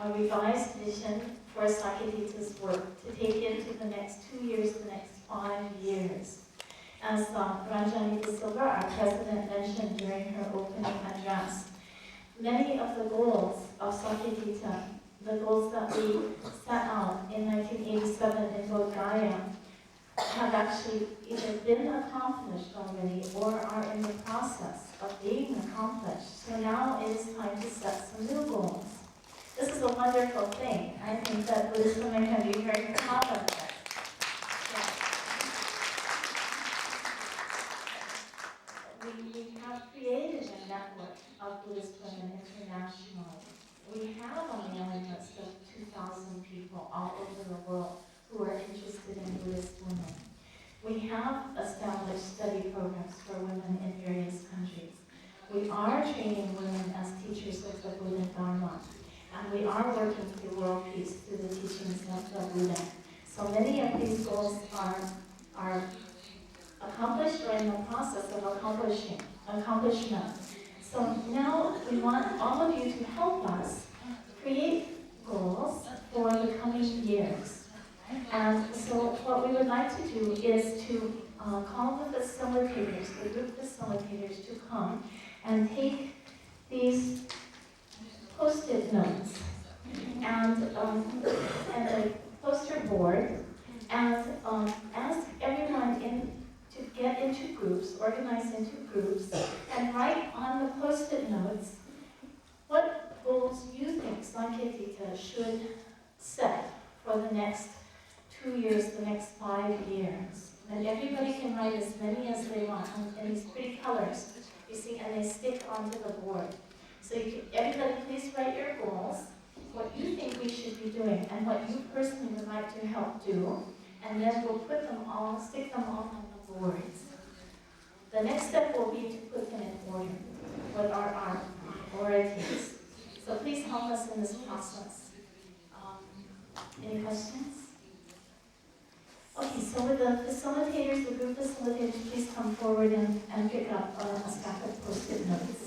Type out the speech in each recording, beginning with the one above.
a revised vision for Saketita's work to take into the next 2 years, the next 5 years. As Ranjani De Silva, our president, mentioned during her opening address, many of the goals of Saketita, the goals that we set out in 1987 in Bodh Gaya, have actually either been accomplished already or are in the process of being accomplished. So now it is time to set some new goals. This is a wonderful thing. I think that Buddhist women can be very proud of this. We have created a network of Buddhist women internationally. We have a mailing list of 2,000 people all over the world who are interested in Buddhist women. We have established study programs for women in various countries. We are training women as teachers of the Buddha Dharma, and we are working for world peace through the teachings of the Buddha. So many of these goals are accomplished or in the process of accomplishment. So now we want all of you to help us create goals for the coming years. And so what we would like to do is to call the facilitators, the group facilitators, to come and take these post-it notes and a poster board and ask everyone to get into groups, organize into groups, and write on the post-it notes what goals you think Sankirtita should set for the next 2 years, the next 5 years. And everybody can write as many as they want in these pretty colors, you see, and they stick onto the board. So everybody please write your goals, what you think we should be doing, and what you personally would like to help do, and then we'll put them all, stick them all on the boards. The next step will be to put them in order. What are our priorities? So please help us in this process. Any questions? Okay, so with the facilitators, the group facilitators, please come forward and pick up a stack of post-it notes.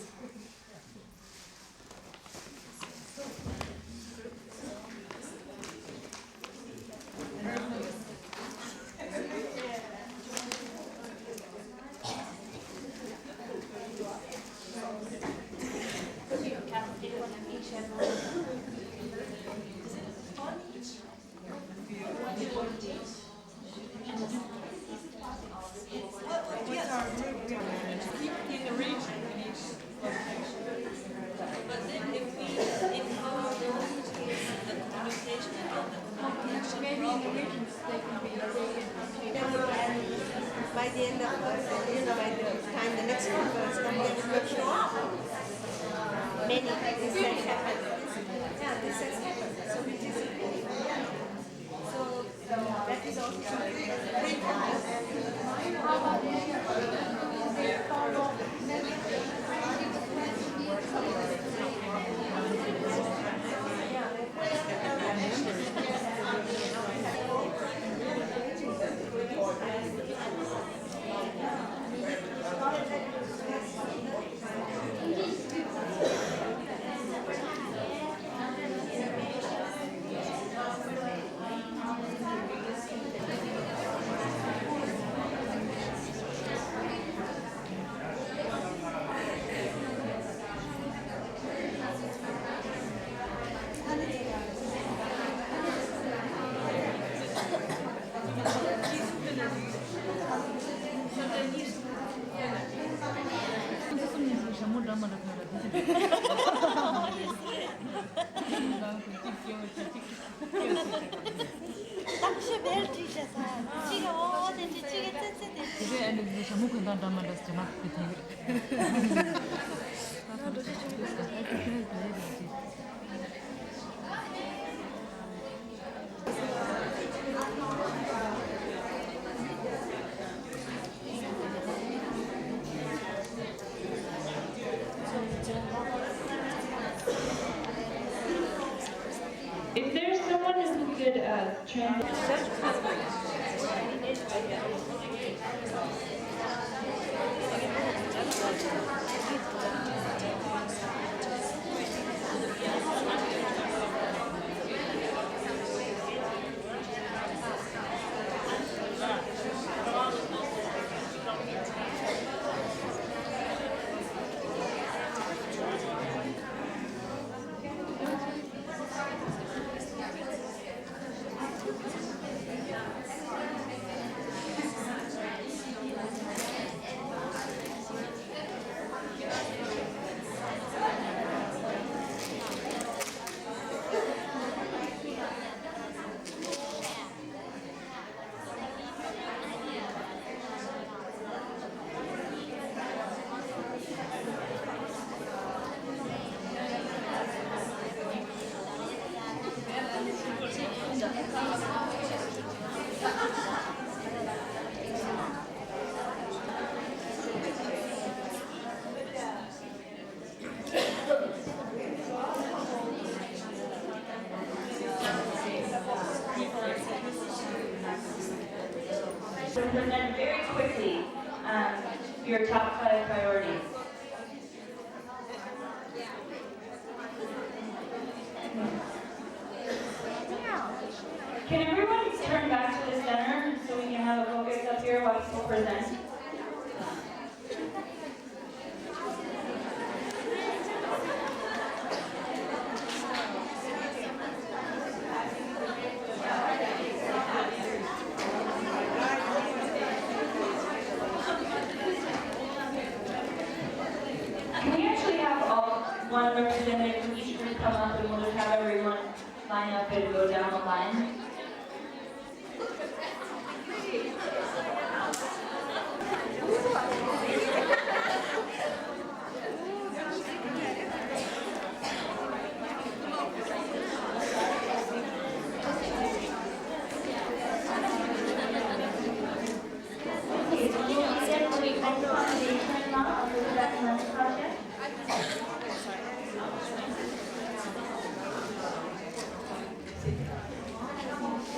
By the end of by the time the next conference comes, show up. Many things that happen. Yeah, this has happened. So it is so that is also great If there's someone who could translate. present very quickly your top 5 priorities. Can everyone turn back to the center so we can have a focus up here while people present? Can we actually have one representative from each group come up and we'll just have everyone line up and go down the line?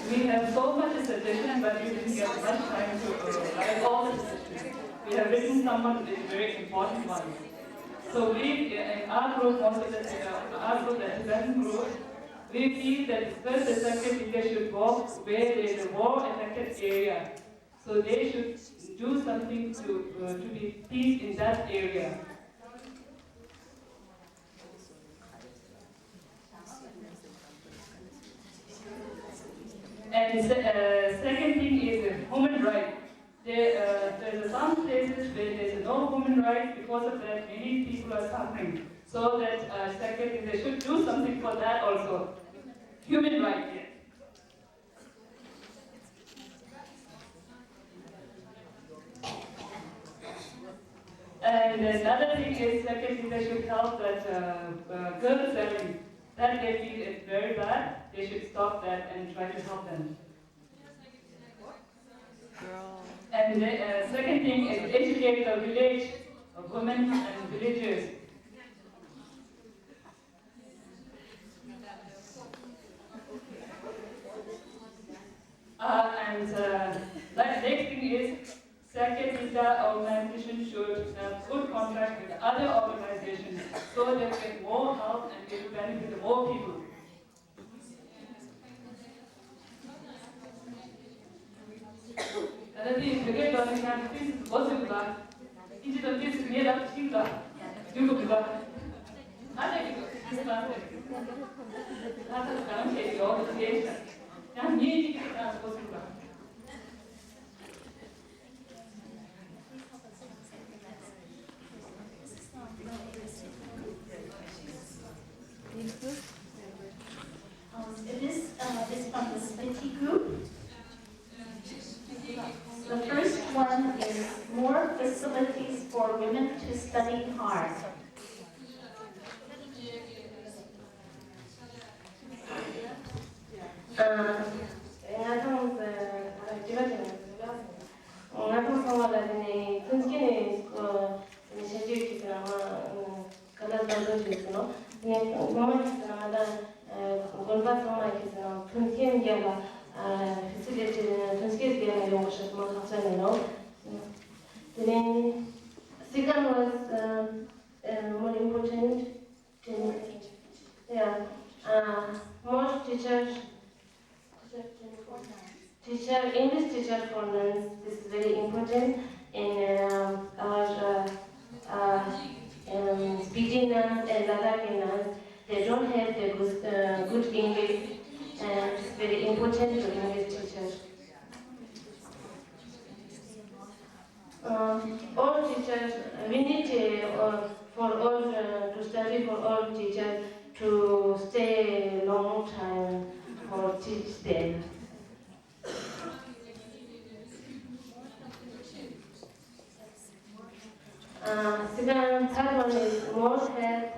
We have so much suggestion, but we didn't get much time to write all the suggestions. We have written someone is very important one. So we, in our group, also our group, the Tibetan group, we feel that first the second India should walk where there is a war-affected area. So they should do something to be peace in that area. And second thing is human rights. There's some places where there's no human rights. Because of that, many people are suffering. So that second thing, they should do something for that also. Human rights, yes. And another thing is, second thing, they should help that girl selling. That they feel is very bad. They should stop that and try to help them. And the second thing is educate the village of women and villagers. The next thing is, second is the organization should have good contract with other organizations so they get more help and it will benefit more people. الذي بجد أن كان في وصل بقى يجي تنفيذ ميلا شيء بقى يوم بقى هذا يجي هذا الكلام شيء يقول ليش يعني يجي كذا وصل بقى This is from the Spiti group. The first one is more facilities for women to study hard. Then second was more important. Yeah, more teachers. English teacher for nuns is very important in our speaking nuns and Ladakhi nuns. They don't have the good English, and it's very important to English teachers. All teachers, we need for all to study for all teachers to stay a long time for teach them. Third one is more health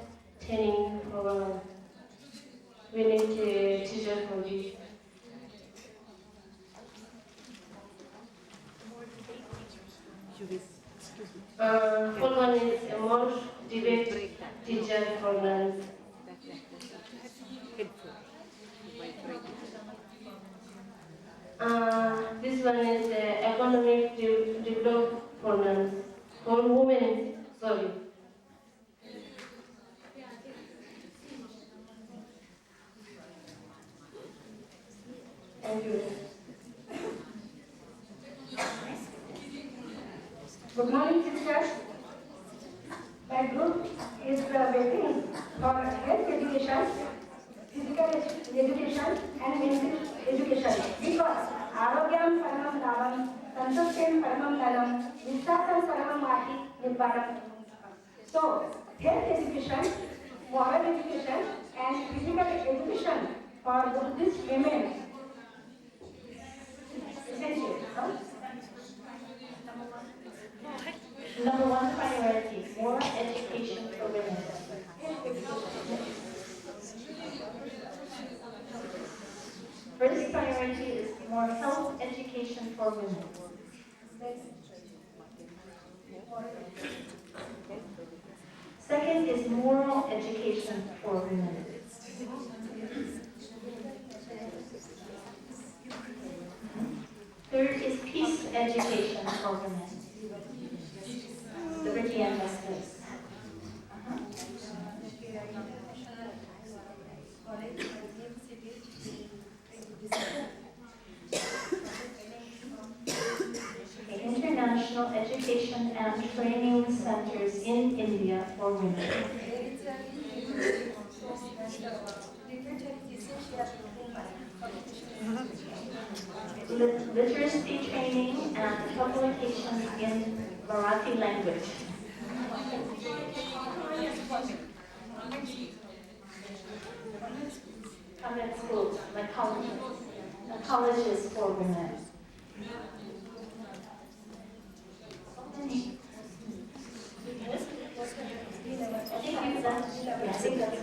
training program. We need a teacher for this. Fourth one is a more debate teacher for nuns. This one is economic development for women. Sorry. Thank you. Good morning, teachers. My group is waiting for health education, physical education, and mental education. Because Arogyam Paramam Davam, Santustem Paramam Dalam, Vishwasam Paramam Mahi Nibbaram. So, health education, moral education, and physical education for Buddhist women. Essential. Huh? Number one priority, more education for women. First priority is more health education for women. Second is moral education for women. Third is peace education for women. Liberty and justice. International education and training centers in India for women. Literacy training and publications in Marathi language. Convent schools, like colleges for women. I think you've done, I think that's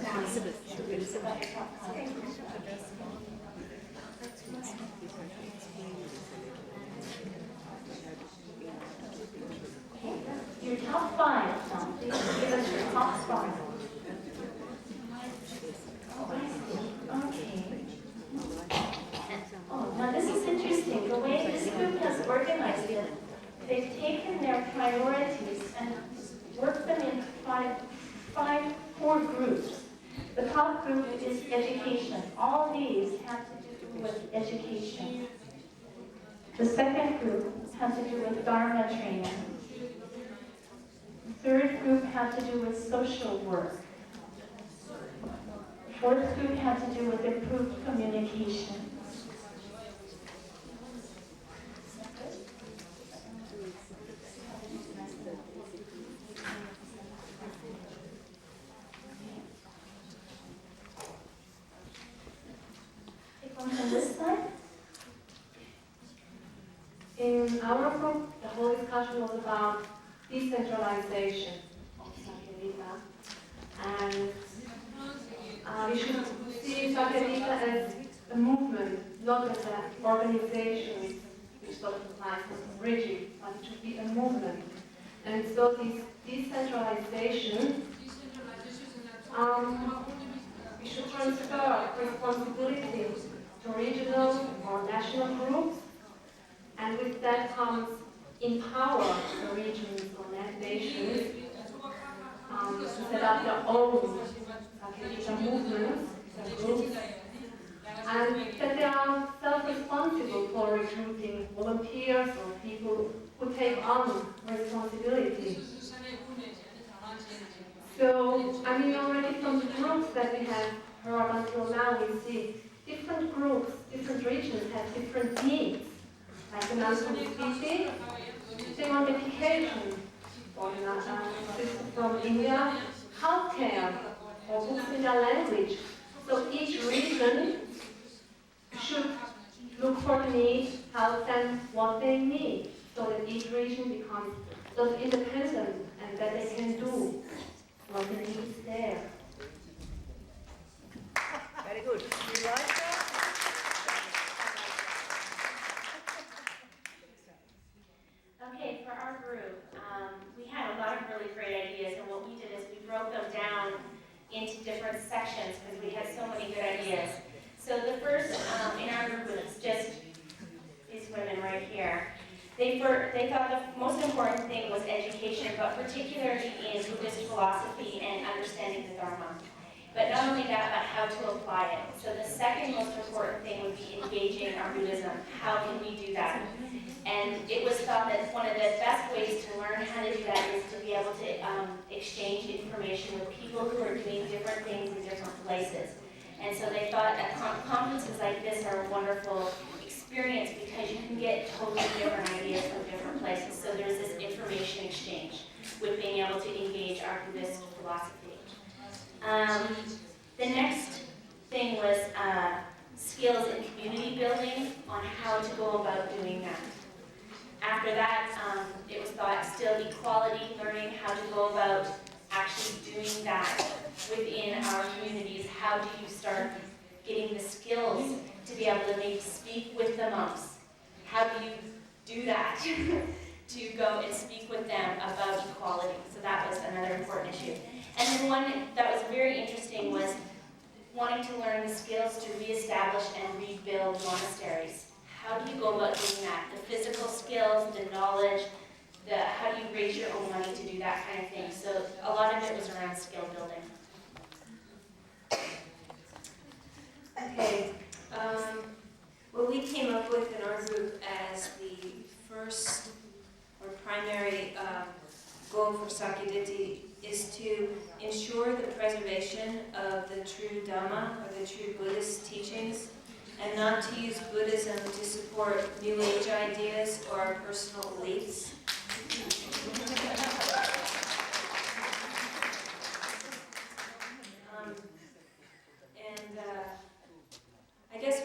your top five, Tom. Please give us your top five. Okay. Oh, now this is interesting. The way this group has organized it, they've taken their priorities and worked them in four groups. The top group is education. All these have to do with education. The second group has to do with Dharma training. The third group had to do with social work. The fourth group had to do with improved communication. Take one from this side. In our group, the whole discussion was about decentralization of Sakelita. And we should see Sakelita as a movement, not as an organization which sort of like rigid, but it should be a movement. And so this decentralization, we should transfer responsibility to regional or national groups, and with that comes empower the regions or nations to set up their own movements and groups, and that they are self-responsible for recruiting volunteers or people who take on responsibility. So, I mean, already from the groups that we have heard until now, we see different groups, different regions have different needs. Like the non-species, they want education, or sister from India, healthcare, or books in their language. So each region should look for the needs, help them what they need, so that each region becomes self-independent and that they can do what the needs there. Very good. You like that? Okay, for our group, we had a lot of really great ideas, and what we did is we broke them down into different sections because we had so many good ideas. So the first in our group was just these women right here. They thought the most important thing was education, but particularly in Buddhist philosophy and understanding the Dharma. But not only that, but how to apply it. So the second most important thing would be engaging our Buddhism. How can we do that? And it was thought that one of the best ways to learn how to do that is to be able to exchange information with people who are doing different things in different places. And so they thought that conferences like this are a wonderful experience because you can get totally different ideas from different places. So there's this information exchange with being able to engage our Buddhist philosophy. The next thing was skills in community building on how to go about doing that. After that, it was thought still equality, learning how to go about actually doing that within our communities. How do you start getting the skills to be able to maybe speak with the monks? How do you do that? To go and speak with them about equality. So that was another important issue. And then one that was very interesting was wanting to learn the skills to reestablish and rebuild monasteries. How do you go about doing that? The physical skills, the knowledge, how do you raise your own money to do that kind of thing? So a lot of it was around skill building. Okay, what we came up with in our group as the first or primary goal for Sakyaditi is to ensure the preservation of the true Dhamma, or the true Buddhist teachings, and not to use Buddhism to support New Age ideas or our personal beliefs. I guess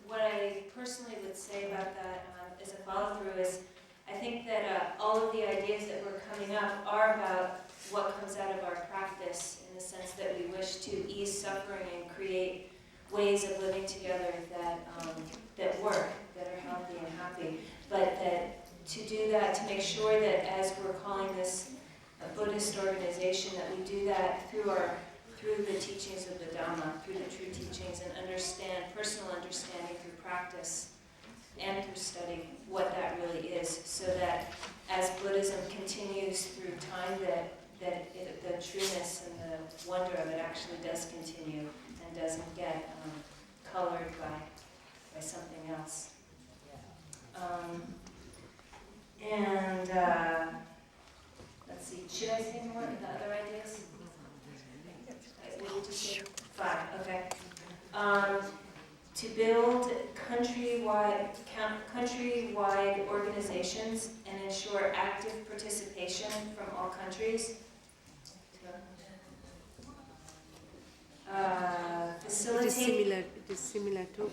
what I personally would say about that as a follow-through is I think that all of the ideas that were coming up are about what comes out of our practice, in the sense that we wish to ease suffering and create ways of living together that work, that are healthy and happy. But that to do that, to make sure that as we're calling this a Buddhist organization, that we do that through the teachings of the Dhamma, through the true teachings, and personal understanding through practice and through study what that really is, so that as Buddhism continues through time, that the trueness and the wonder of it actually does continue and doesn't get colored by something else. Let's see, should I say more of the other ideas? We need to say 5, okay. To build countrywide organizations and ensure active participation from all countries. Facilitate. It is similar to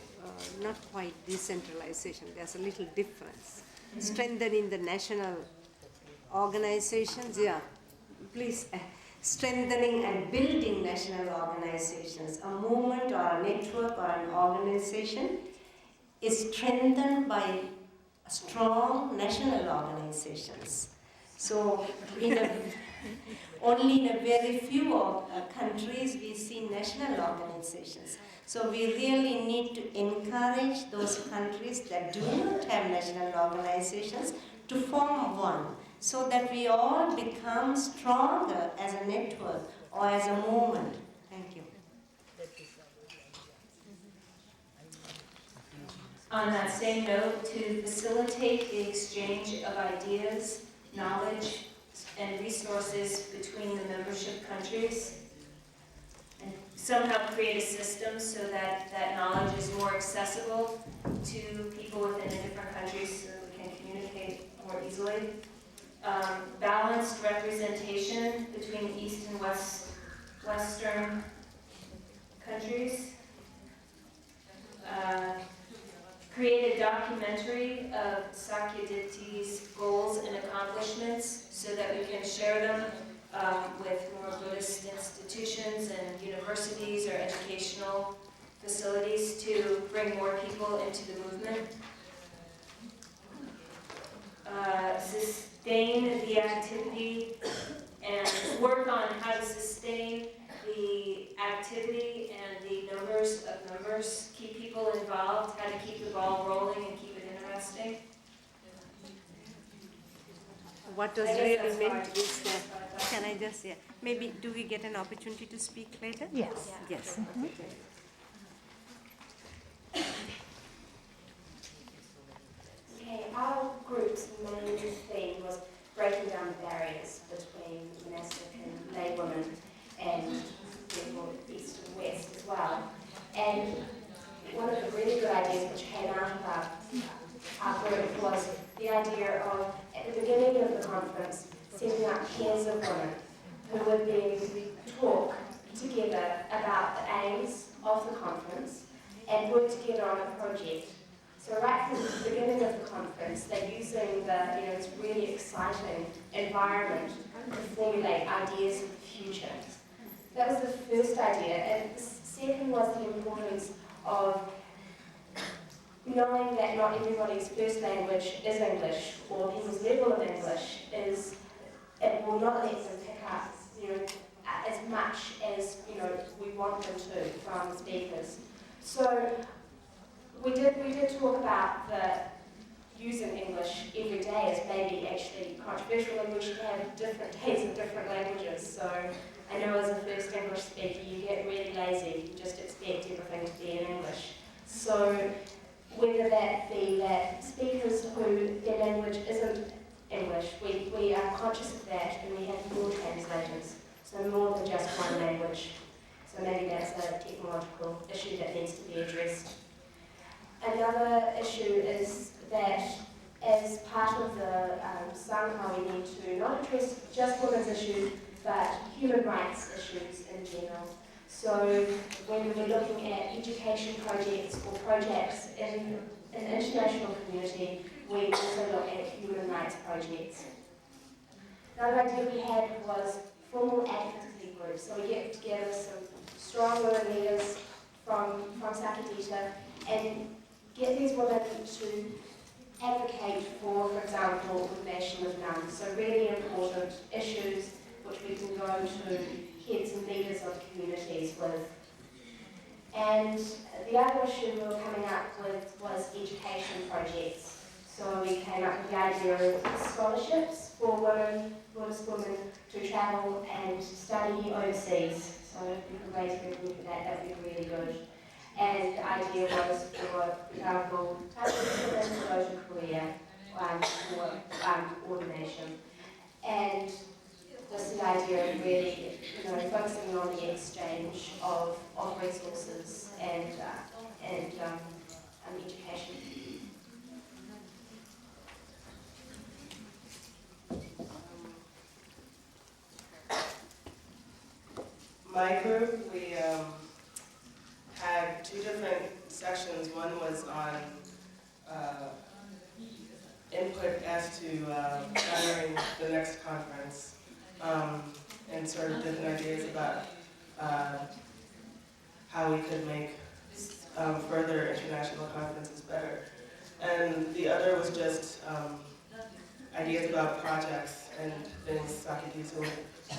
not quite decentralization. There's a little difference. Mm-hmm. Strengthening the national organizations, yeah. Please. Strengthening and building national organizations. A movement or a network or an organization is strengthened by strong national organizations. So only in a very few countries we see national organizations. So we really need to encourage those countries that do not have national organizations to form one, so that we all become stronger as a network or as a movement. Thank you. On that same note, to facilitate the exchange of ideas, knowledge, and resources between the membership countries, and somehow create a system so that that knowledge is more accessible to people within the different countries, so that we can communicate more easily. Balanced representation between East and Western countries. Create a documentary of Sakyaditi's goals and accomplishments so that we can share them with more Buddhist institutions and universities or educational facilities to bring more people into the movement. Sustain the activity and work on how to sustain the activity and the numbers of members, keep people involved, how to keep the ball rolling and keep it interesting. what was I guess really that's meant hard. is that, can I just, yeah, maybe do we get an opportunity to speak later? Yes. Yes. Okay, our group's main theme was breaking down the barriers between monastic and lay women and therefore east and west as well. And one of the really good ideas which came out of our group was the idea of, at the beginning of the conference, setting up pairs of women who would then talk together about the aims of the conference and work together on a project. So right from the beginning of the conference, they're using this really exciting environment to formulate ideas for the future. That was the first idea. And the second was the importance of knowing that not everybody's first language is English, or people's level of English is, it will not let them pick up, as much as, we want them to from speakers. So we did talk about using English every day as maybe actually controversial, and we should have different days of different languages. So I know as a first English speaker you get really lazy, you just expect everything to be in English. So whether that be that speakers who their language isn't English, we are conscious of that and we have more translators, so more than just one language. So maybe that's a technological issue that needs to be addressed. Another issue is that as part of the Sangha, we need to not address just women's issues, but human rights issues in general. So when we're looking at education projects or projects in an international community, we also look at human rights projects. Another idea we had was formal advocacy groups. So we get together some strong women leaders from Sakadita and get these women to advocate for example, ordination of nuns. So really important issues which we can go to heads and leaders of communities with. And the other issue we were coming up with was education projects. So we came up with the idea of scholarships for Buddhist women to travel and study overseas. So if we could raise revenue for that, that would be really good. And the idea was, for example, Buddhist women to go to Korea for ordination. And just the idea of really, focusing on the exchange of resources and education. My group, we had two different sections. One was on input as to gathering the next conference, and sort of different ideas about how we could make further international conferences better. And the other was just ideas about projects and things Sakadita would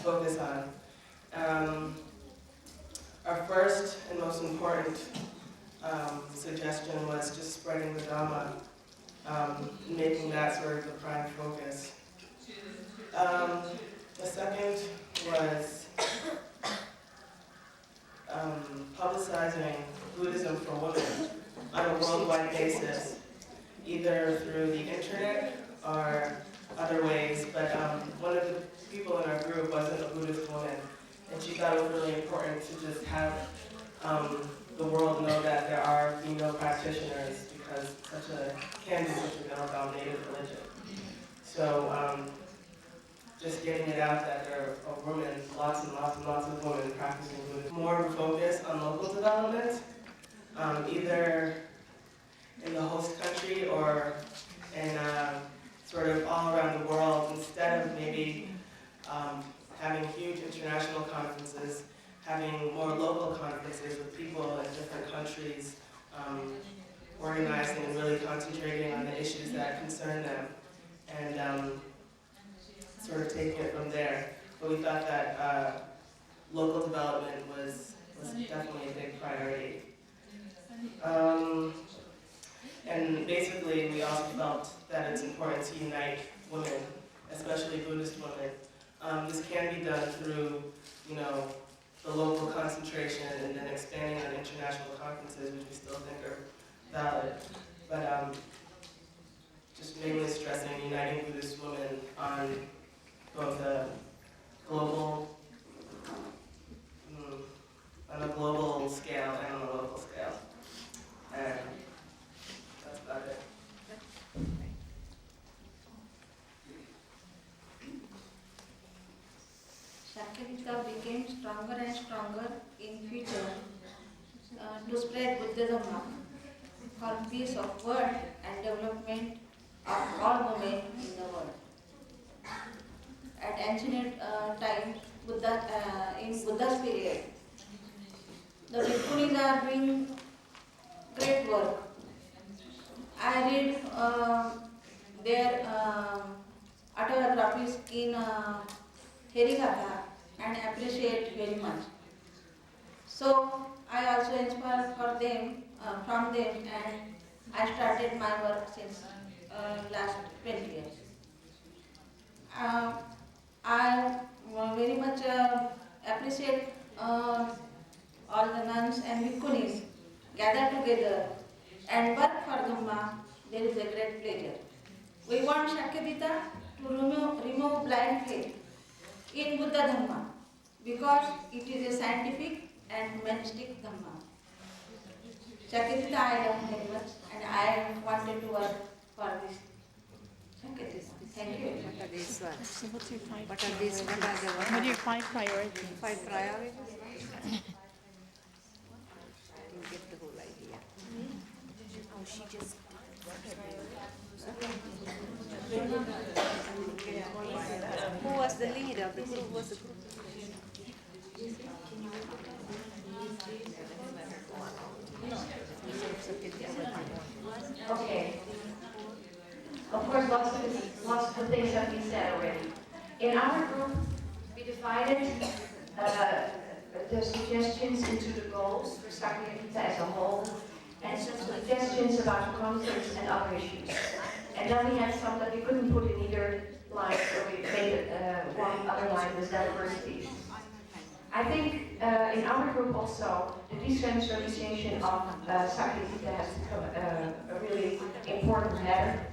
focus on. Our first and most important suggestion was just spreading the Dhamma, making that sort of the prime focus. The second was publicizing Buddhism for women on a worldwide basis, either through the internet or other ways. But one of the people in our group wasn't a Buddhist woman, and she thought it was really important to just have the world know that there are female practitioners, because can be such a male-dominated religion. So just getting it out that there are women, lots and lots and lots of women practicing Buddhism. More focus on local development, either in the host country or in sort of all around the world, instead of maybe having huge international conferences, having more local conferences with people in different countries, organizing and really concentrating on the issues that concern them, and sort of taking it from there. But we thought that local development was definitely a big priority. And basically we also felt that it's important to unite women as especially Buddhist women. This can be done through, you know, the local concentration and then expanding on international conferences, which we still think are valid. But just mainly stressing uniting Buddhist women on both a global, on a global scale and on a local scale. And that's about it. Shakyamitra became stronger and stronger in future to spread Buddhism for peace of world and development of all women in the world. At ancient times, in Buddha's period, the Bhikkhunis are doing great work. I read their autobiographies in Herigata and appreciate very much. So I also inspire from them, and I started my work since last 20 years. I very much appreciate all the nuns and bhikkhunis gather together and work for Dhamma. There is a great pleasure. We want Shakyamitra to remove blind faith in Buddha Dhamma because it is a scientific and humanistic Dhamma. Shakyamitra I love very much and I wanted to work for this Shakyamitra. Thank you. What are these ones? So what's your five What are these? What are the What are your 5 priorities? 5 priorities? I didn't get the whole idea. Oh, she just. Who was the leader of the group? Who was the group? Okay. Of course, lots of things have been said already. In our group, we divided the suggestions into the goals for Sakyamitra as a whole, and some suggestions about the conference and other issues. And then we had some that we couldn't put in either line, so we made one other line with diversities. I think in our group also, the decentralization of Sakyamitra has become a really important matter.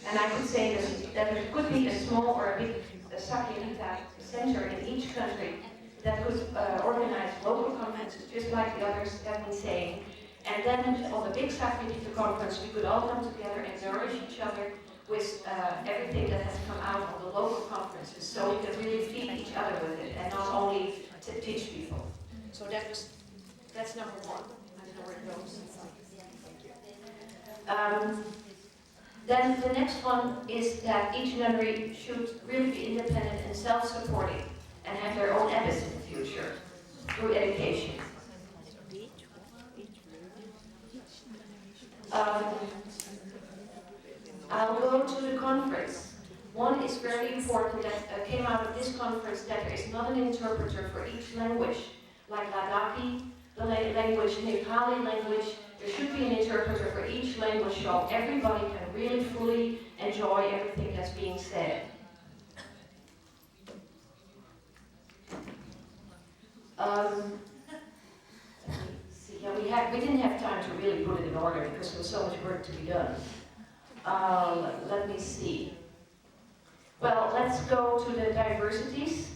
And I could say that there could be a small or a big Sakyamitra center in each country that could organize local conferences, just like the others have been saying. And then on the big Sakyamitra conference, we could all come together and nourish each other with everything that has come out of the local conferences, so we could really feed each other with it, and not only to teach people. So that's number one. I don't know where it goes. Then the next one is that each nunnery should really be independent and self-supporting, and have their own efforts in the future through education. I'll go to the conference. One is very important that came out of this conference, that there is not an interpreter for each language, like Ladakhi, the language, Nepali language. There should be an interpreter for each language so everybody can really fully enjoy everything that's being said. We didn't have time to really put it in order because there was so much work to be done. Let me see. Well, let's go to the diversities.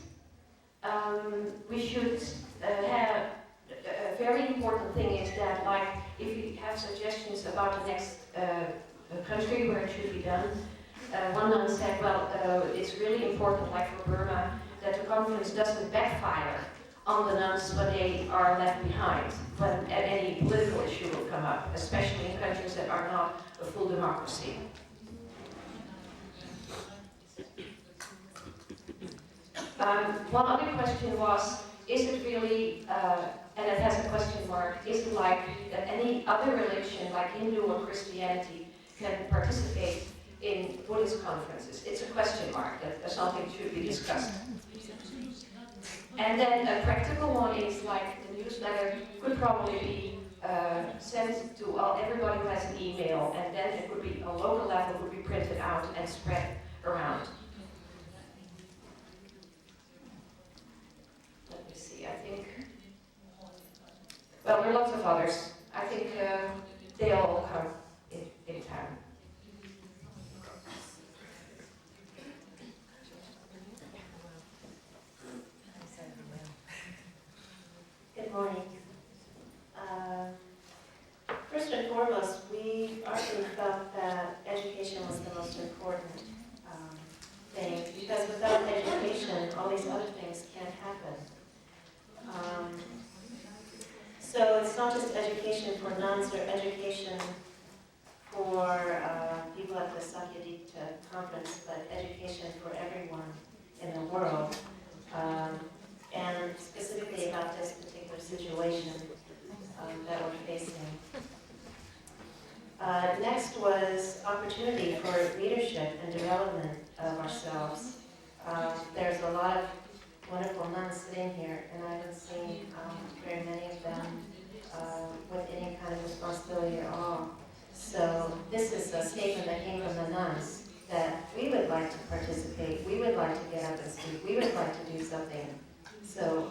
We should have, a very important thing is that, like, if you have suggestions about the next country where it should be done, one nun said, well, it's really important, like for Burma, that the conference doesn't backfire on the nuns when they are left behind, when any political issue will come up, especially in countries that are not a full democracy. One other question was, is it really, and it has a question mark, is it like that any other religion, like Hindu or Christianity, can participate in Buddhist conferences? It's a question mark, that something should be discussed. And then a practical one is like the newsletter could probably be sent to everybody who has an email, and then it could be a local level, would be printed out and spread around. Well, there are lots of others. I think they all come in time. Good morning. First and foremost, our group felt that education was the most important thing, because without education, all these other things can't happen. So it's not just education for nuns or education for people at the Sakyadita conference, but education for everyone in the world, and specifically about this particular situation that we're facing. Next was opportunity for leadership and development of ourselves. There's a lot of wonderful nuns sitting here, and I haven't seen very many of them with any kind of responsibility at all. So this is a statement that came from the nuns, that we would like to participate, we would like to get up and speak, we would like to do something. So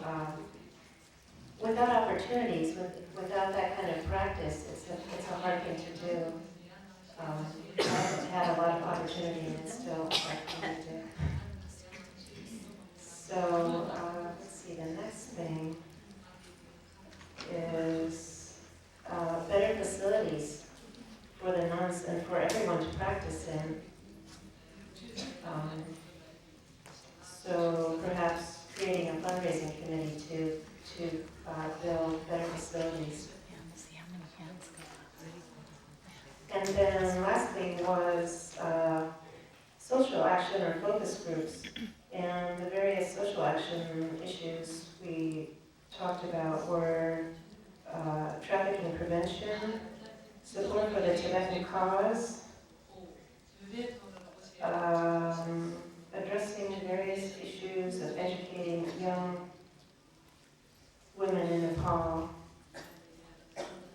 without opportunities, without that kind of practice, it's a hard thing to do. I haven't had a lot of opportunity, and it's still a hard thing to do. So let's see, the next thing is better facilities for the nuns and for everyone to practice in. So perhaps creating a fundraising committee to build better facilities. And then lastly was social action or focus groups. And the various social action issues we talked about were trafficking prevention, support for the Tibetan cause, addressing various issues of educating young women in Nepal.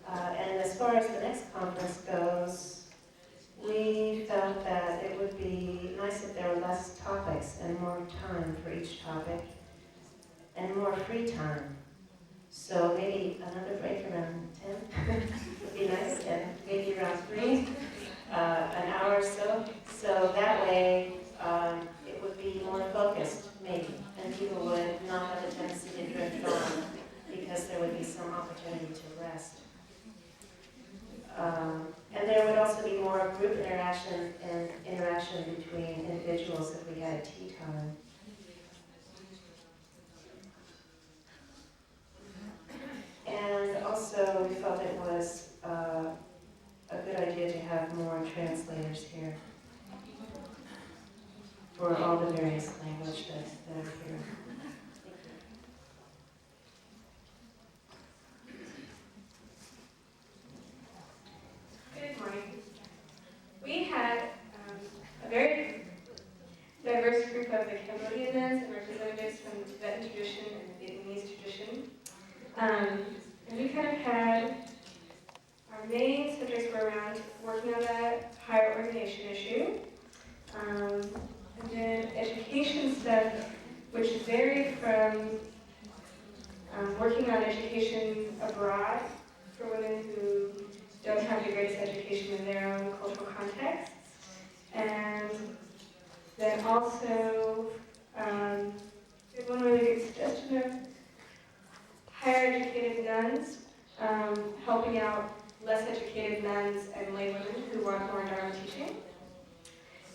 And as far as the next conference goes, we felt that it would be nice if there were less topics and more time for each topic, and more free time. So maybe another break around 10 would be nice, and maybe around 3, an hour or so. So that way it would be more focused, maybe, and people would not have a tendency to drift on, because there would be some opportunity to rest. And there would also be more group interaction and interaction between individuals if we had tea time. And also we felt it was a good idea to have more translators here for all the various languages that are here. Good morning. We had a very diverse group of the Cambodian nuns and representatives from the Tibetan tradition and the Vietnamese tradition. And we kind of had, our main subjects were around working on that higher ordination issue, and then education stuff, which varied from working on education abroad for women who don't have the greatest education in their own cultural contexts, and then also one really good suggestion of higher educated nuns helping out less educated nuns and lay women who want more Dharma teaching.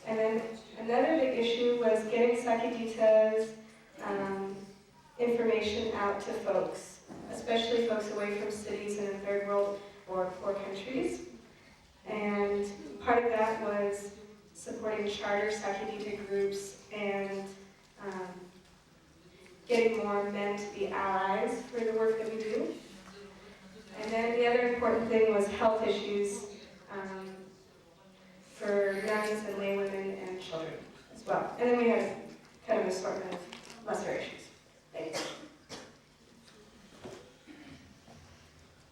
And then another big issue was getting Sakyadita's information out to folks, especially folks away from cities in the third world or poor countries. And part of that was supporting charter Sakyadita groups and getting more men to be allies for the work that we do. And then the other important thing was health issues for nuns and lay women and children as well. And then we had kind of an assortment of lesser issues. Thank you.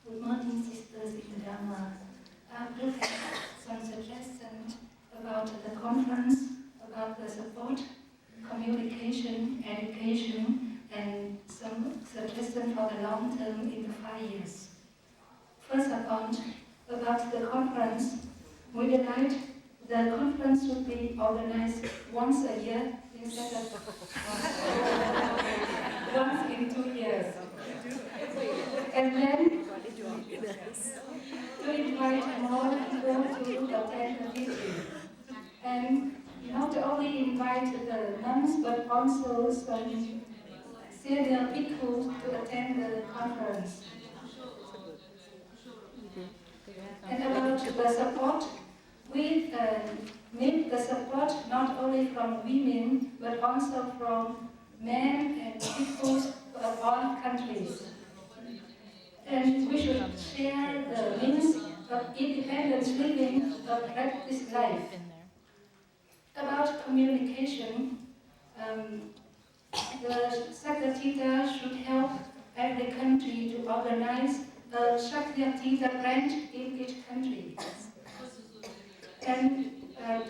Good morning, sisters in Dharma. We have some suggestions about the conference, about the support, communication, education, and some suggestions for the long term in the 5 years. details about the conference, we denied the conference should be organized once a year instead of once in 2 years. And then to invite more people to attend the meeting. And not only invite the nuns, but also some senior people to attend the conference. And about the support, we need the support not only from women, but also from men and people of all countries. And we should share the means of independent living of practice life. About communication, the Secretariat should help every country to organize a Secretariat branch in each country. And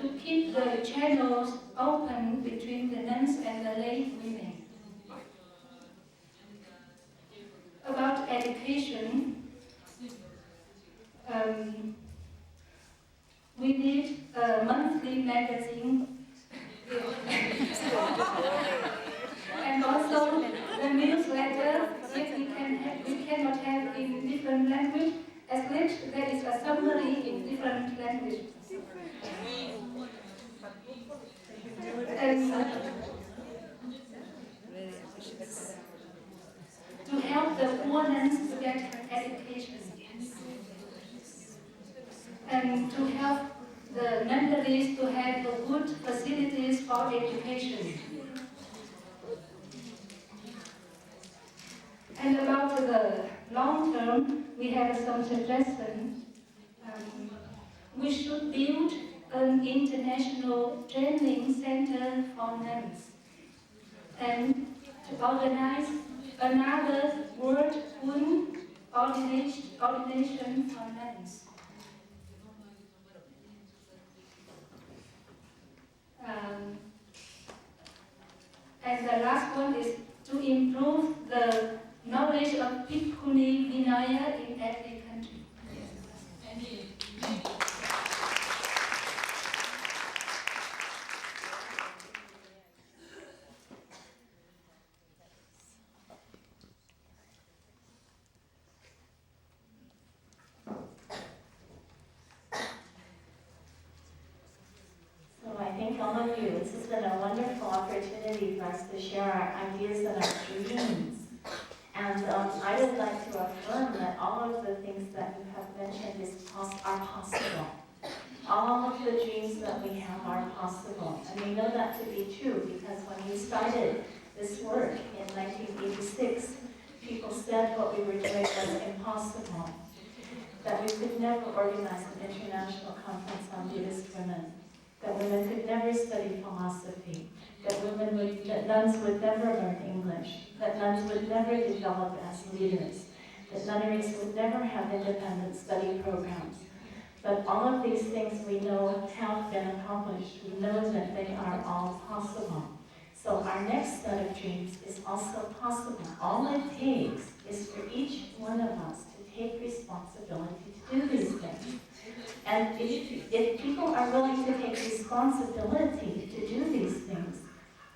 to keep the channels open between the nuns and the lay women. About education, we need a monthly magazine and also the newsletter, if we cannot have in different language, at least there is a summary in different languages. And to help the poor nuns to get education. And to help the nunneries to have good facilities for education. And about the long term, we have some suggestions. We should build an international training center for nuns and to organize another World Wound ordination for nuns. And the last one is to improve the knowledge of Bhikkhuni Vinaya in every country. So I thank all of you. This has been a wonderful opportunity for us to share our ideas and our dreams. And I would like to affirm that all of the things that you have mentioned are possible. All of the dreams that we have are possible. And we know that to be true because when we started this work in 1986, people said what we were doing was impossible. That we could never organize an international conference on Buddhist women. That women could never study philosophy. That nuns would never learn English. That nuns would never develop as leaders. That nunneries would never have independent study programs. But all of these things we know have been accomplished. We know that they are all possible. So our next set of dreams is also possible. All it takes is for each one of us to take responsibility to do these things. And if people are willing to take responsibility to do these things,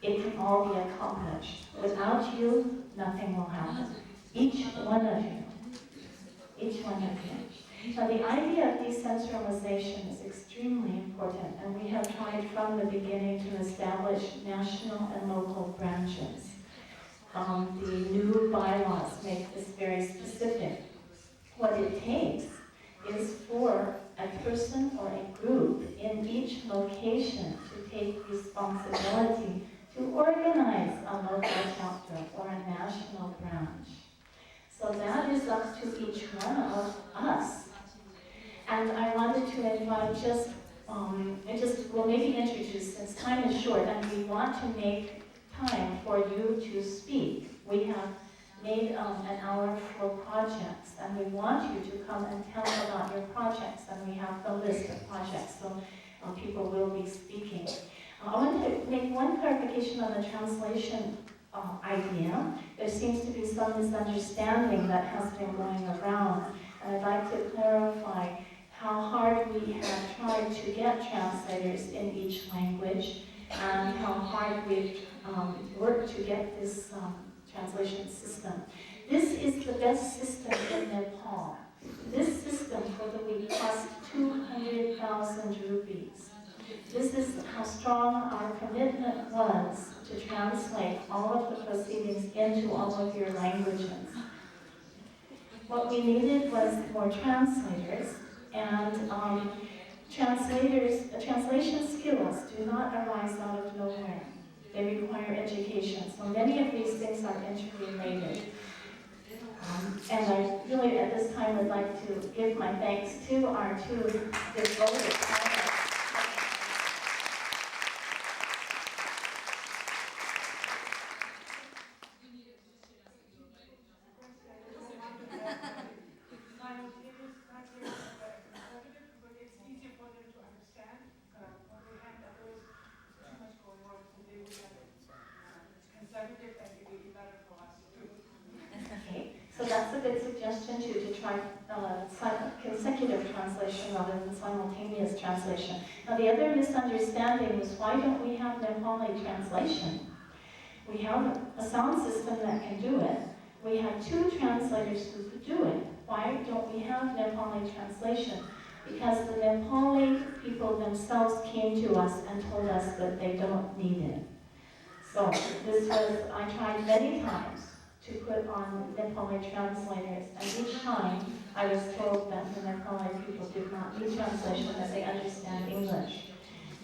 it can all be accomplished. Without you, nothing will happen. Each one of you. Each one of you. Now the idea of decentralization is extremely important, and we have tried from the beginning to establish national and local branches. The new bylaws make this very specific. What it takes is for a person or a group in each location to take responsibility to organize a local chapter or a national branch. So that is up to each one of us. And I wanted to invite we'll maybe introduce, since time is short, and we want to make time for you to speak. We have made an hour for projects, and we want you to come and tell about your projects, and we have the list of projects, so people will be speaking. I want to make one clarification on the translation idea. There seems to be some misunderstanding that has been going around And I'd like to clarify how hard we have tried to get translators in each language and how hard we've worked to get this translation system. This is the best system in Nepal. This system for the week cost 200,000 rupees. This is how strong our commitment was to translate all of the proceedings into all of your languages. What we needed was more translators, and translation skills do not arise out of nowhere. They require education. So many of these things are interrelated. And I really, at this time, would like to give my thanks to our two devoted partners. So that's a good suggestion too, to try consecutive translation rather than simultaneous translation. Now the other misunderstanding was, why don't we have Nepali translation? We have a sound system that can do it. We have two translators who could do it. Why don't we have Nepali translation? Because the Nepali people themselves came to us and told us that they don't need it. So this was, I tried many times to put on Nepali translators, and each time I was told that the Nepali people did not need translation, that they understand English.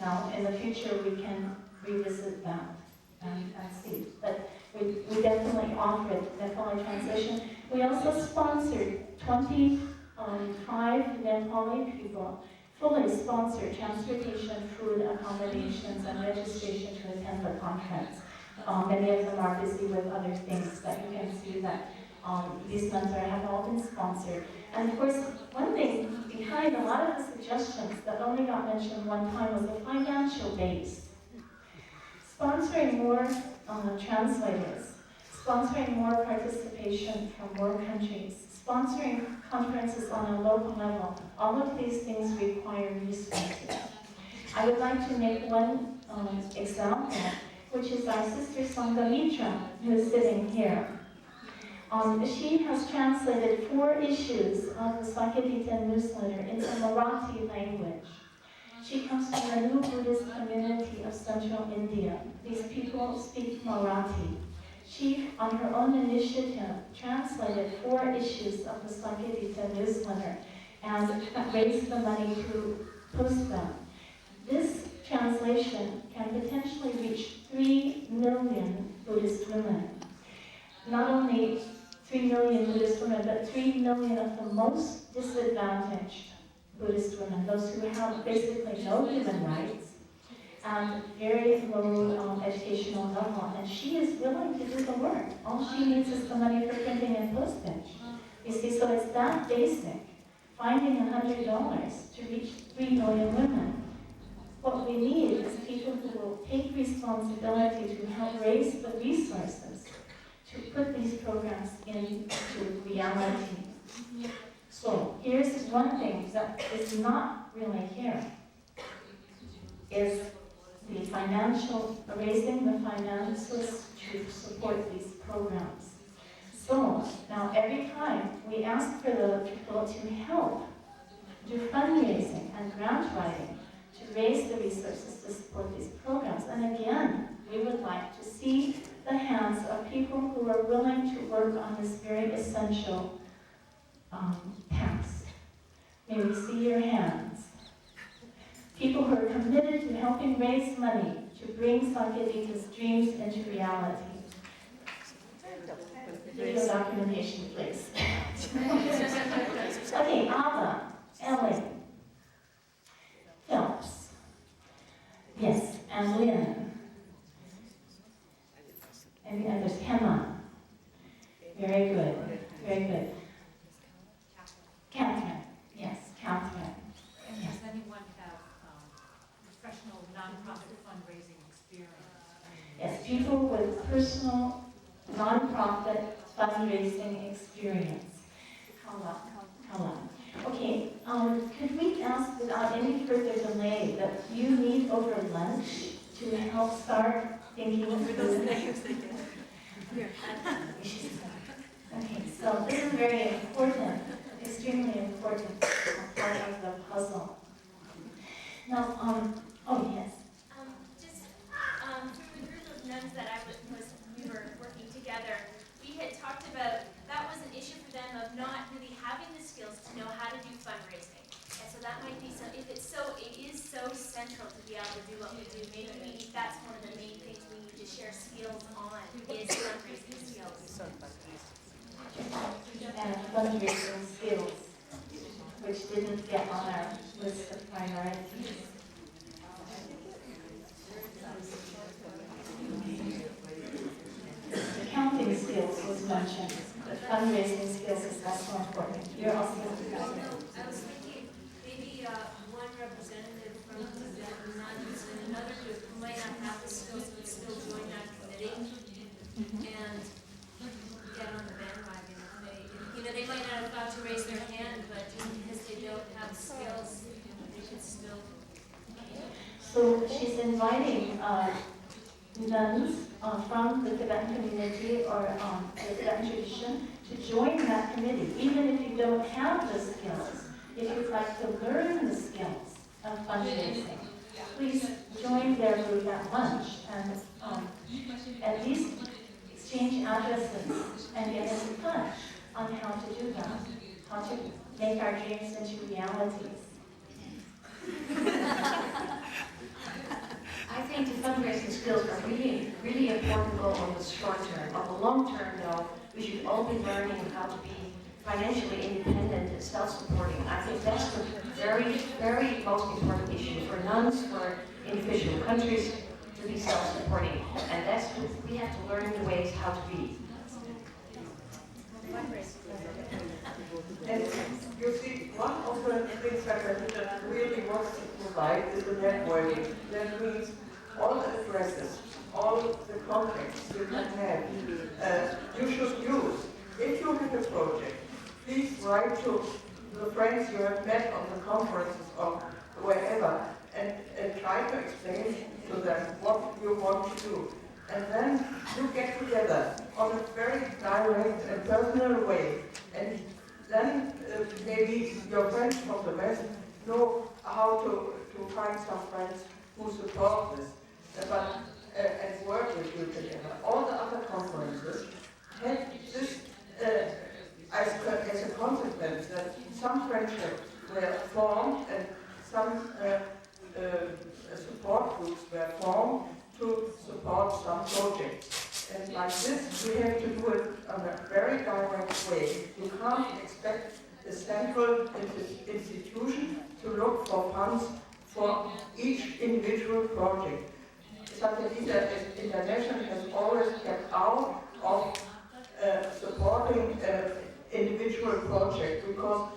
Now, in the future, we can revisit that and see. But we definitely offered Nepali translation. We also sponsored 25 Nepali people, fully sponsored transportation, food, accommodations, and registration to attend the conference. Many of them are busy with other things, but you can see that these mentor have all been sponsored. And of course, one thing behind a lot of the suggestions that only got mentioned one time was the financial base. Sponsoring more translators, sponsoring more participation from more countries, sponsoring conferences on a local level, all of these things require resources. I would like to make one example, which is our sister Sangamitra, who is sitting here. She has translated 4 issues of the Sankirtan newsletter into Marathi language. She comes from a new Buddhist community of central India. These people speak Marathi. She, on her own initiative, translated 4 issues of the Sankirtan newsletter and raised the money to post them. This translation can potentially reach 3 million Buddhist women. Not only 3 million Buddhist women, but 3 million of the most disadvantaged Buddhist women, those who have basically no human rights and very low educational level. And she is willing to do the work. All she needs is the money for printing and postage. You see, so it's that basic. Finding $100 to reach 3 million women. What we need is people who will take responsibility to help raise the resources to put these programs into reality. So here's one thing that is not really here, is the raising the finances to support these programs. So now every time we ask for the people to help do fundraising and grant writing to raise the resources to support these programs. And again, we would like to see the hands of people who are willing to work on this very essential task. May we see your hands. People who are committed to helping raise money to bring Sankirtan's dreams into reality. Video documentation, please. Okay, Ava, Ellen, Phelps, yes, and Lynn. And others, Hema. Very good, very good. Catherine, yes, Catherine. And does anyone have professional nonprofit fundraising experience? Yes, people with personal nonprofit fundraising experience. Kala. could we ask without any further delay that you meet over lunch to help start thinking through this? Okay, so this is very important, extremely important part of the puzzle. Now, oh yes. Just through the group of nuns that we were working together, we had talked about that was an issue for them of not really having the skills to know how to do fundraising. And so that might be some, if it is so central to be able to do what we do, maybe that's one of the main things we need to share skills on is fundraising skills. And fundraising skills, which didn't get on our list of priorities. Accounting skills was mentioned, but fundraising skills is also important. You're also I was thinking maybe one representative from the nuns and another group who might not have the skills but still join that committee and get on the bandwagon. They might not have thought to raise their hand, but just because they don't have skills, they should still. So she's inviting nuns from the Tibetan community or the Tibetan tradition to join that committee, even if you don't have the skills. If you'd like to learn the skills of fundraising, please join their group at lunch and at least exchange addresses and get in touch on how to do that, how to make our dreams into realities. I think the fundraising skills are really, really important goal on the short term. On the long term, though, we should all be learning how to be financially independent and self-supporting. I think that's the very, very most important issue for nuns, for individual countries to be self-supporting. And that's what we have to learn the ways how to be. And you see, one of the things that really wants to provide is the networking. That means all the addresses, all the contacts you can have, you should use. If you have a project, please write to the friends you have met on the conferences or wherever and try to explain to them what you want to do. And then you get together on a very direct and personal way. And then maybe your friends from the West know how to find some friends who support this and work with you together. All the other conferences had this as a consequence that some friendships were formed and some support groups were formed to support some projects. And like this, we have to do it in a very direct way. You can't expect a central institution to look for funds for each individual project. Satellita International has always kept out of supporting individual projects because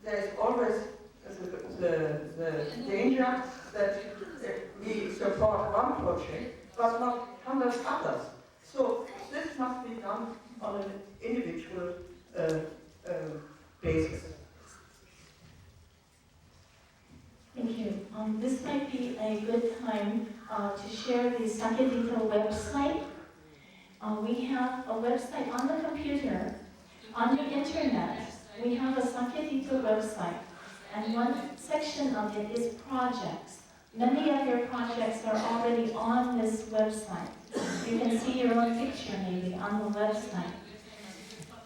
there's always the danger that we support one project but not hundreds others. So this must be done on an individual basis. Thank you. This might be a good time to share the Sakadita website. We have a website on the computer, on the internet. We have a Sakadita website, and one section of it is projects. Many of your projects are already on this website. You can see your own picture maybe on the website.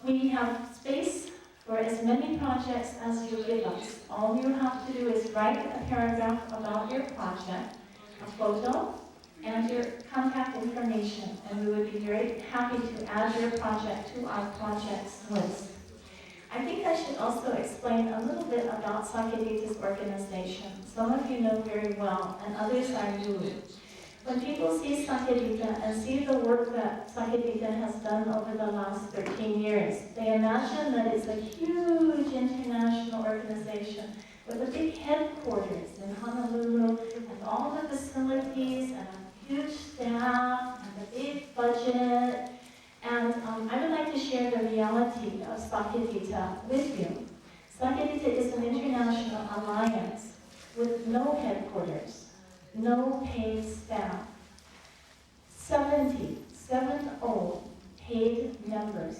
We have space for as many projects as you give us. All you have to do is write a paragraph about your project, a photo, and your contact information, and we would be very happy to add your project to our projects list. I think I should also explain a little bit about Sakadita's organization. Some of you know very well, and others are new. When people see Sakadita and see the work that Sakadita has done over the last 13 years, they imagine that it's a huge international organization with a big headquarters in Honolulu and all the facilities and a huge staff and a big budget. And I would like to share the reality of Sakadita with you. Sakadita is an international no headquarters, no paid staff, 70 paid members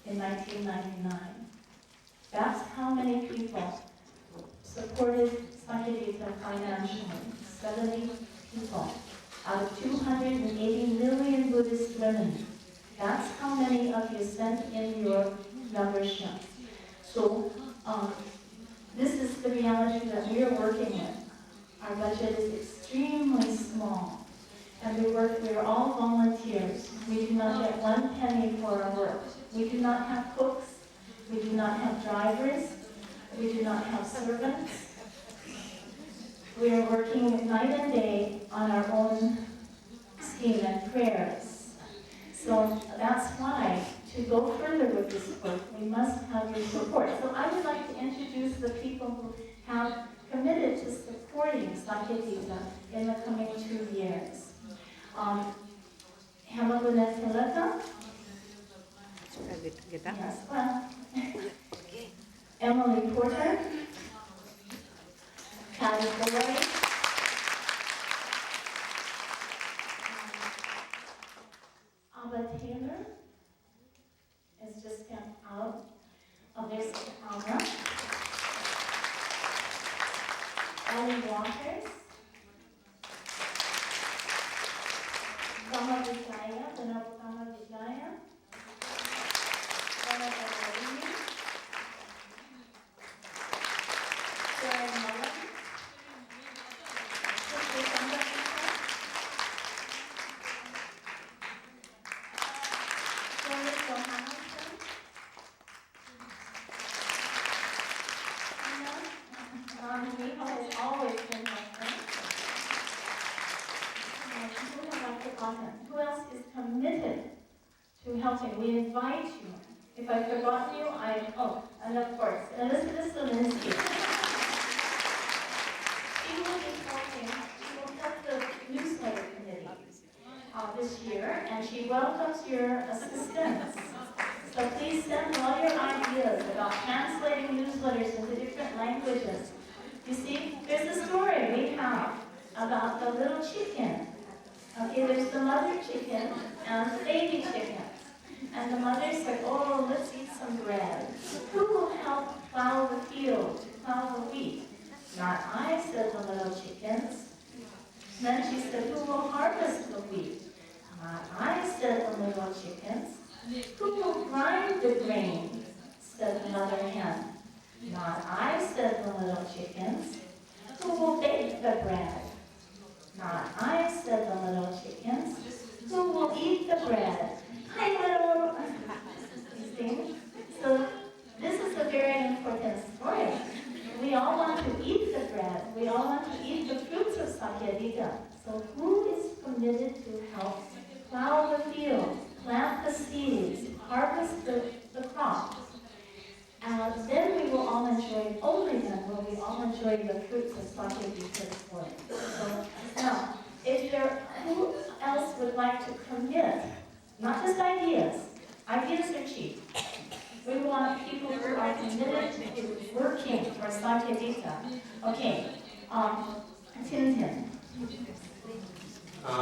in 1999. That's how many people supported Sankirtan financially. 70 people out of 280 million Buddhist women. That's how many of you sent in your membership. So this is the reality that we are working with. Our budget is extremely small. And we are all volunteers. We do not get 1 penny for our work. We do not have cooks. We do not have drivers. We do not have servants. We are working night and day on our own steam and prayers. So that's why, to go further with this work, we must have your support. So I would like to introduce the people who have committed to supporting Sankirtan in the coming 2 years. Hemagunet Tilaka. Yes, well. Emily Porter. Patty Boyd. Abba Taylor is just stepped out. There's Alma. Ellie Waters. Kama Vijaya, Venerable Kama Vijaya. Venerable Marini. Sharon Mullen. Sister Sandra Pita. Doris Johansson. Miho has always been my friend. Who have I forgotten? Who else is committed to helping? We invite you. If I've forgotten you, and of course, Elizabeth Zelinsky. She will be helping, she will help the newsletter committee this year, and she welcomes your assistance. So please send all your ideas about translating newsletters into different languages. You see, there's a story we have about the little chicken. Okay, there's the mother chicken and the baby chickens. And the mother said, oh, let's eat some bread. Who will help plow the field, plow the wheat? Not I, said the little chickens. Then she said, who will harvest the wheat? Not I, said the little chickens. Who will grind the grain? Said the mother hen. Not I, said the little chickens. Who will bake the bread? Not I, said the little chickens. Who will eat the bread? Hi, little. You see? So this is a very important story. We all want to eat the bread. We all want to eat the fruits of Sakyadika. So who is committed to help plow the field, plant the seeds, harvest the crop? Then we will all enjoy, only then will we all enjoy the fruits of Sakyadika's work. So now, who else would like to commit? Not just ideas. Ideas are cheap. We want people who are committed to working for Sakyadika. Okay, Tintin. So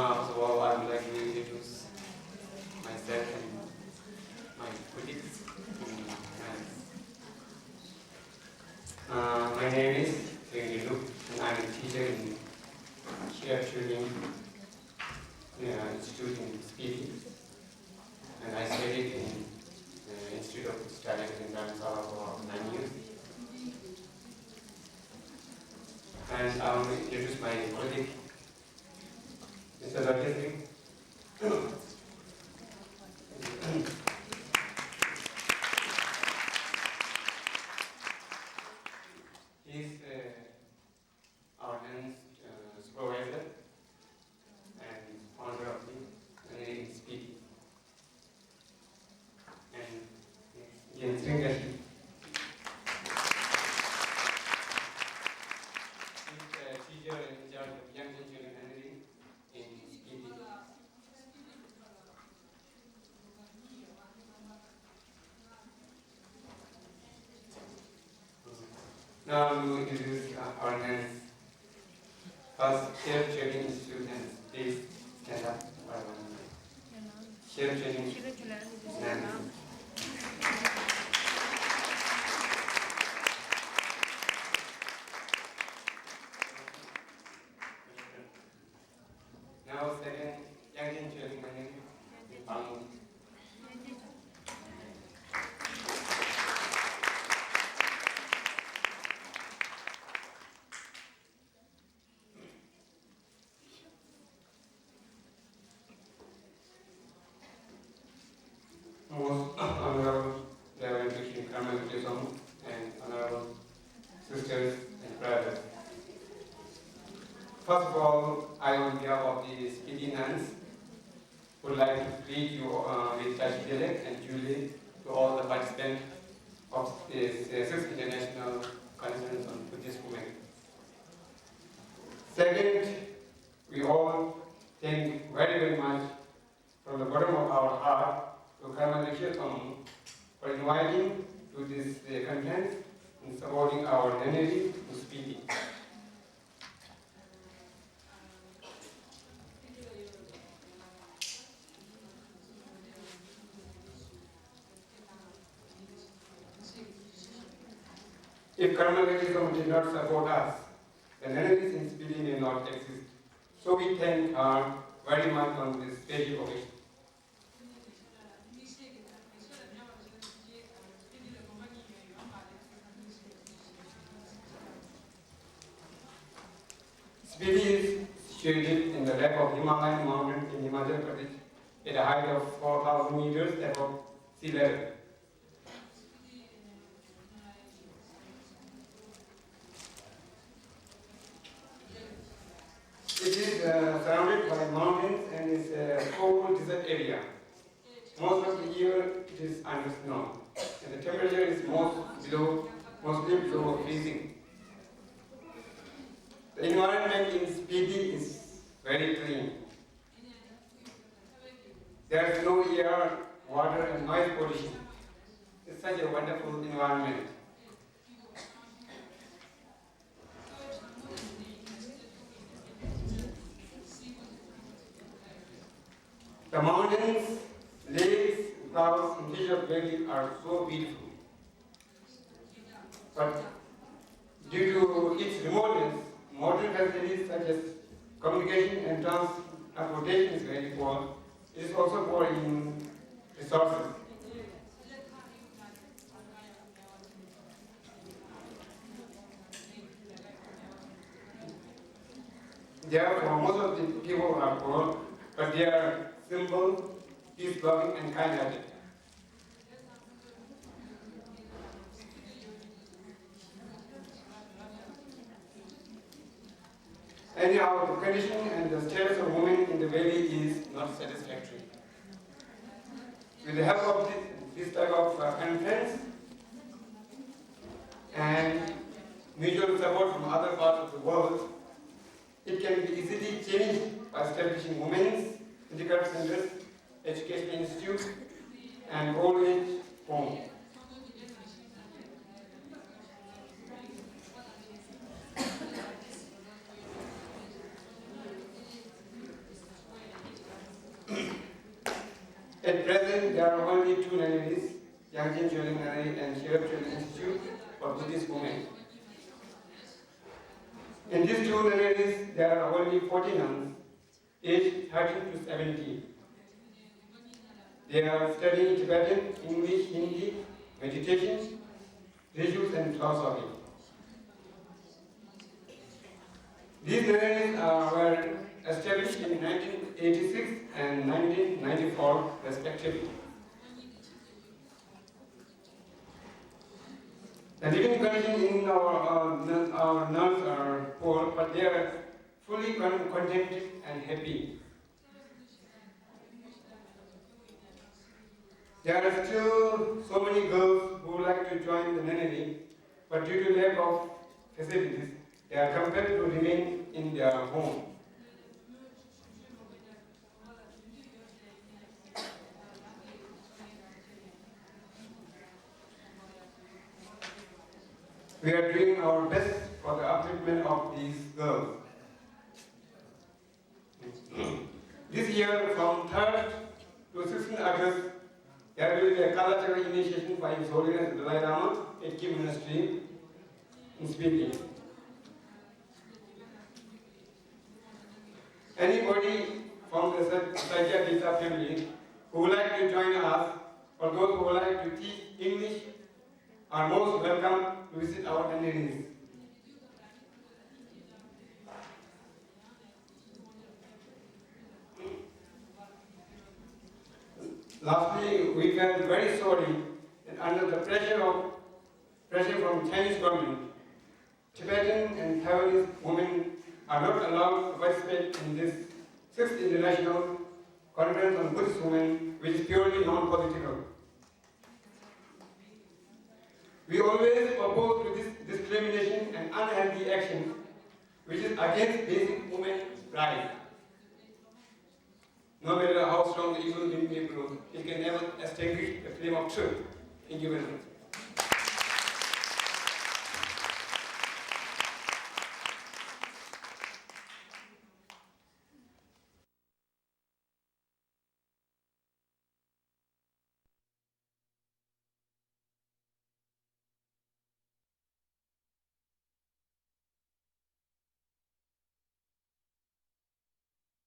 I would like to introduce myself and my colleagues. My name is Tape29, and I'm a teacher in Share Training Institute in Speedy. And I studied in the Institute of Talent in Dharamsala for 9 years. And I will introduce my colleague, Mr. Rajendra. He's our supervisor and founder of the community speaking. And Jens Wingerski. He's a teacher in charge of young children handling in speaking. Now we will introduce our hands First, Share Training students, please stand up by 1 minute. Share Training Nancy. Now, second, Young Training Nancy. Most honorable Reverend Bishop Karmatism and honorable sisters and brothers. First of all, I, on behalf of the Speedy nuns, would like to greet you with Tashidele and Julie to all the participants of this 6th International Conference on Buddhist Women. Second, we all thank very much from the bottom of our heart to Karma for inviting to this conference and supporting our energy to speaking. If Karma did not support us, the energies in speaking may not exist. So we thank her very much on this special occasion. Spiti is situated in the lap of Himalayan mountain in Himachal Pradesh at a height of 4,000 meters above sea level. It is surrounded by mountains and is a cold desert area. Most of the year it is under snow, and the temperature is mostly below freezing. The environment in Spiti is very clean. There is no air, water, and noise pollution. It's such a wonderful environment. The mountains, lakes, flowers, and fish of valley are so beautiful. But due to its remoteness, modern facilities such as communication and transportation is very poor. It is also poor in resources. Therefore, most of the people are poor, but they are simple, peace-loving, and kind-hearted. Anyhow, the condition and the status of women in the valley is not satisfactory. With the help of this type of conference and mutual support from other parts of the world, it can be easily changed by establishing women's handicraft centers, education institutes, and old age homes. At present, there are only 2 nunneries, Yangjin Chöling Nunnery and Shirap Chöling Institute for Buddhist women. In these 2 nunneries, there are only 40 nuns, aged 13 to 17. They are studying Tibetan, English, Hindi, meditation, rituals, and philosophy. These nunneries were established in 1986 and 1994, respectively. The living conditions in our nuns are poor, but they are fully contented and happy. There are still so many girls who like to join the nunnery, but due to lack of facilities, they are compelled to remain in their home. We are doing our best for the upliftment of these girls. This year, from 3rd to 16th August, there will be a cultural initiation by His Holiness Dalai Lama at Kim Monastery in speaking. Anybody from the Sakyadisa family who would like to join us, or those who would like to teach English, are most welcome to visit our attendees. Lastly, we felt very sorry that under the pressure from Chinese government, Tibetan and Taiwanese women are not allowed to participate in this 6th International Conference on Buddhist Women, which is purely non-political. We always oppose to this discrimination and unhealthy action, which is against basic human rights. No matter how strong the evil may prove, it can never extinguish the flame of truth. Thank you very much.